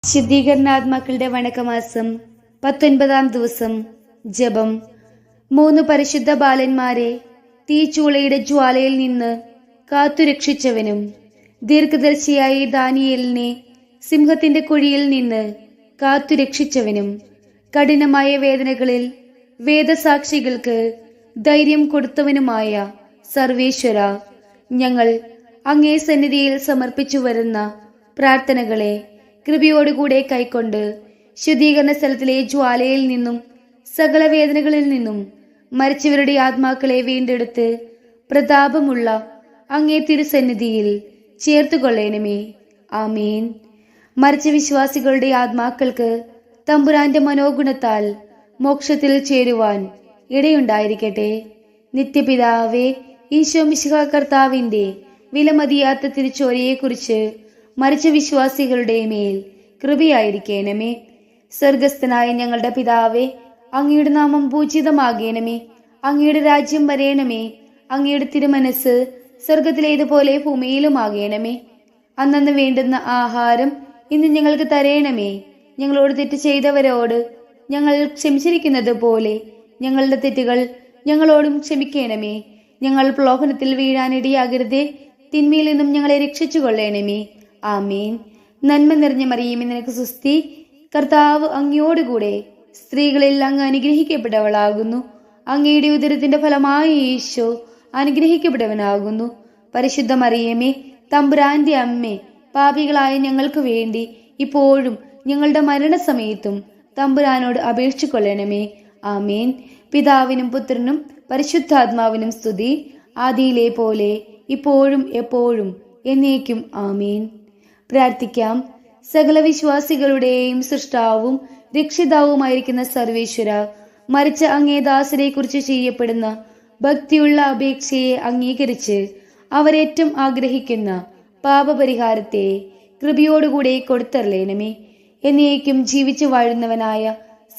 ശുദ്ധീകരണാത്മാക്കളുടെ വണക്കമാസം 19-ാം ദിവസം. ജപം. 3 പരിശുദ്ധ ബാലന്മാരെ തീച്ചൂളയുടെ ജ്വാലയിൽ നിന്ന് കാത്തുരക്ഷിച്ചവനും ദീർഘദർശിയായ ദാനിയേലിനെ സിംഹത്തിന്റെ കുഴിയിൽ നിന്ന് കാത്തുരക്ഷിച്ചവനും കഠിനമായ വേദനകളിൽ വേദസാക്ഷികൾക്ക് ധൈര്യം കൊടുത്തവനുമായ സർവേശ്വര, ഞങ്ങൾ അങ്ങേ സന്നിധിയിൽ സമർപ്പിച്ചു വരുന്ന പ്രാർത്ഥനകളെ കൃപയോടുകൂടെ കൈക്കൊണ്ട് ശുദ്ധീകരണ സ്ഥലത്തിലെ ജ്വാലയിൽ നിന്നും സകല വേദനകളിൽ നിന്നും മരിച്ചവരുടെ ആത്മാക്കളെ വീണ്ടെടുത്ത് പ്രതാപമുള്ള അങ്ങേ തിരുസന്നിധിയിൽ ചേർത്തുകൊള്ളേണമേ. ആമീൻ. മരിച്ച വിശ്വാസികളുടെ ആത്മാക്കൾക്ക് തമ്പുരാന്റെ മനോഗുണത്താൽ മോക്ഷത്തിൽ ചേരുവാൻ ഇടയുണ്ടായിരിക്കട്ടെ. നിത്യപിതാവേ, ഈശോ മിശിഹാ കർത്താവിന്റെ വിലമതിയാത്ത തിരുച്ചോരയെക്കുറിച്ച് മരിച്ച വിശ്വാസികളുടെ മേൽ കൃപയായിരിക്കണമേ. സ്വർഗസ്ഥനായ ഞങ്ങളുടെ പിതാവേ, അങ്ങയുടെ നാമം പൂജിതമാകണമേ. അങ്ങയുടെ രാജ്യം വരേണമേ. അങ്ങയുടെ തിരുമനസ് സ്വർഗത്തിലേതുപോലെ ഭൂമിയിലുമാകണമേ. അന്നന്ന് വേണ്ടുന്ന ആഹാരം ഇന്ന് ഞങ്ങൾക്ക് തരേണമേ. ഞങ്ങളോട് തെറ്റ് ചെയ്തവരോട് ഞങ്ങൾ ക്ഷമിച്ചിരിക്കുന്നത് പോലെ ഞങ്ങളുടെ തെറ്റുകൾ ഞങ്ങളോടും ക്ഷമിക്കണമേ. ഞങ്ങൾ പ്രലോഭനത്തിൽ വീഴാനിടയാകരുതേ. തിന്മയിൽ നിന്നും ഞങ്ങളെ രക്ഷിച്ചു കൊള്ളണമേ. ആമീൻ. നന്മ നിറഞ്ഞ മറിയമേ, നിനക്ക് സുസ്തി. കർത്താവ് അങ്ങയോടുകൂടെ സ്ത്രീകളിൽ അങ്ങ് അനുഗ്രഹിക്കപ്പെട്ടവളാകുന്നു. അങ്ങയുടെ ഉദരത്തിന്റെ ഫലമായ ഈശോ അനുഗ്രഹിക്കപ്പെട്ടവനാകുന്നു. പരിശുദ്ധ മറിയമേ, തമ്പുരാന്റെ അമ്മേ, പാപികളായ ഞങ്ങൾക്ക് വേണ്ടി ഇപ്പോഴും ഞങ്ങളുടെ മരണസമയത്തും തമ്പുരാനോട് അപേക്ഷിച്ചു കൊള്ളണമേ. ആമേൻ. പിതാവിനും പുത്രനും പരിശുദ്ധാത്മാവിനും സ്തുതി, ആദിയിലെ പോലെ ഇപ്പോഴും എപ്പോഴും എന്നേക്കും. ആമേൻ. പ്രാർത്ഥിക്കാം. സകല വിശ്വാസികളുടെയും സൃഷ്ടാവും രക്ഷിതാവുമായിരിക്കുന്ന സർവേശ്വര, മരിച്ച അങ്ങേ ദാസരെ കുറിച്ച് ചെയ്യപ്പെടുന്ന ഭക്തിയുള്ള അപേക്ഷയെ അംഗീകരിച്ച് അവരേറ്റവും ആഗ്രഹിക്കുന്ന പാപപരിഹാരത്തെ കൃപയോടുകൂടെ കൊടുത്തരളേണമേ. എന്നേക്കും ജീവിച്ചു വാഴുന്നവനായ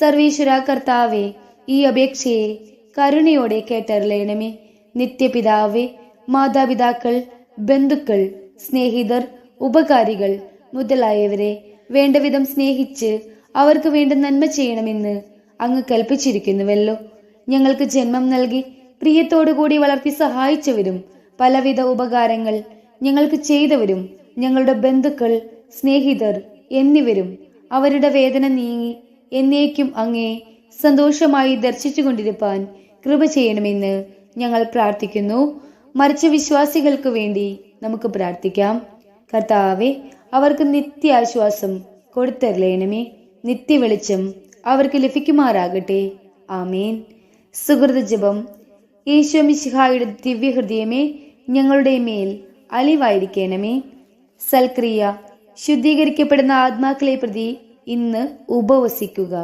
സർവേശ്വര കർത്താവെ, ഈ അപേക്ഷയെ കരുണയോടെ കേട്ടരളേണമേ. നിത്യപിതാവേ, മാതാപിതാക്കൾ, ബന്ധുക്കൾ, സ്നേഹിതർ, ഉപകാരികൾ മുതലായവരെ വേണ്ടവിധം സ്നേഹിച്ച് അവർക്ക് വേണ്ട നന്മ ചെയ്യണമെന്ന് അങ്ങ് കൽപ്പിച്ചിരിക്കുന്നുവല്ലോ. ഞങ്ങൾക്ക് ജന്മം നൽകി പ്രിയത്തോടുകൂടി വളർത്തി സഹായിച്ചവരും പലവിധ ഉപകാരങ്ങൾ ഞങ്ങൾക്ക് ചെയ്തവരും ഞങ്ങളുടെ ബന്ധുക്കൾ, സ്നേഹിതർ എന്നിവരും അവരുടെ വേദന നീങ്ങി എന്നേക്കും അങ്ങേ സന്തോഷമായി ദർശിച്ചു കൊണ്ടിരിപ്പാൻ കൃപ ചെയ്യണമെന്ന് ഞങ്ങൾ പ്രാർത്ഥിക്കുന്നു. മരിച്ച വിശ്വാസികൾക്ക് വേണ്ടി നമുക്ക് പ്രാർത്ഥിക്കാം. കർത്താവെ, അവർക്ക് നിത്യാശ്വാസം കൊടുത്തരളേണമേ. നിത്യ വെളിച്ചം അവർക്ക് ലഭിക്കുമാറാകട്ടെ. ആമേൻ. സുഹൃത ജപം. ഈശോ മിശിഹായുടെ ദിവ്യഹൃദയമേ, ഞങ്ങളുടെ മേൽ അലിവായിരിക്കണമേ. സൽക്രിയ. ശുദ്ധീകരിക്കപ്പെടുന്ന ആത്മാക്കളെ പ്രതി ഇന്ന് ഉപവസിക്കുക.